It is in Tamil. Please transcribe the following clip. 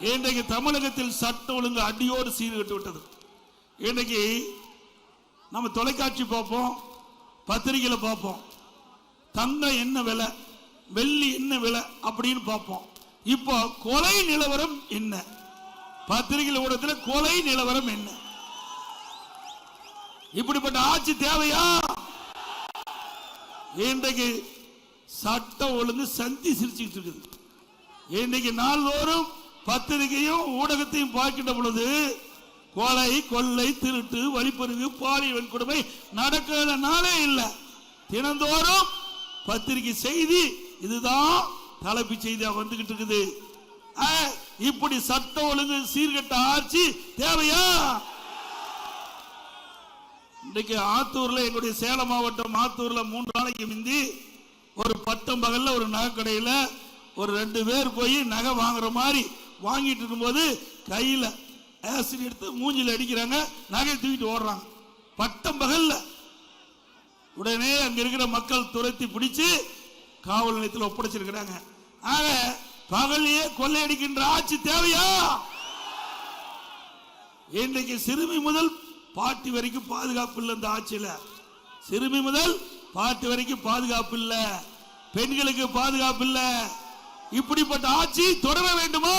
இன்றைக்கு தமிழகத்தில் சட்ட ஒழுங்கு அடியோடு சீர்கட்டு விட்டது. இன்றைக்கு நம்ம தொலைக்காட்சி பார்ப்போம், பத்திரிகையில பார்ப்போம், தங்கம் என்ன விலை, வெள்ளி என்ன விலை அப்படின்னு பார்ப்போம். இப்போ கொலை நிலவரம் என்ன, பத்திரிகை ஊடகத்தில் கொலை நிலவரம் என்ன? இப்படிப்பட்ட ஆட்சி தேவையா? இன்றைக்கு சட்ட ஒழுங்கு சந்தி சிரிச்சுக்கிட்டு இருக்குது. இன்றைக்கு நாள்தோறும் பத்திரிகையும் ஊடகத்தையும் பார்க்கின்ற பொழுது கொலை, கொள்ளை, திருட்டு, வழிப்பறிவு, பாலியல் வன்கொடுமை நடக்கிற நாளே இல்லை. தினந்தோறும் பத்திரிகை செய்தி இதுதான் தலைப்பு செய்தியாக வந்துகிட்டு இருக்குது. இப்படி சட்ட ஒழுங்கு சீர்கட்ட ஆட்சி தேவையா? இன்றைக்கு ஆத்தூர்ல, எங்களுடைய சேலம் மாவட்டம் ஆத்தூர்ல 3 நாளைக்கு முந்தி ஒரு பட்டம் பகல்ல ஒரு நகை கடையில் ஒரு 2 பேர் போய் நகை வாங்குற மாதிரி வாங்கிட்டு இருக்கும்போது கையில ஆசிட் எடுத்து மூஞ்சில அடிக்கிறாங்க, நகை தூக்கிட்டு ஓடுறாங்க. பட்டம் பகல்ல. உடனே அங்க இருக்கிற மக்கள் துரத்தி பிடிச்சு காவல் நிலையத்தில் ஒப்படைச்சிருக்கிறாங்க. ஆக பகலையே கொள்ளையடிக்கின்ற ஆட்சி தேவையா? இன்றைக்கு சிறுமி முதல் பாட்டி வரைக்கும் பாதுகாப்பு இல்லை. இந்த ஆட்சியில சிறுமி முதல் பாட்டி வரைக்கும் பாதுகாப்பு இல்லை, பெண்களுக்கு பாதுகாப்பு இல்லை. இப்படிப்பட்ட ஆட்சி தொடர வேண்டுமா?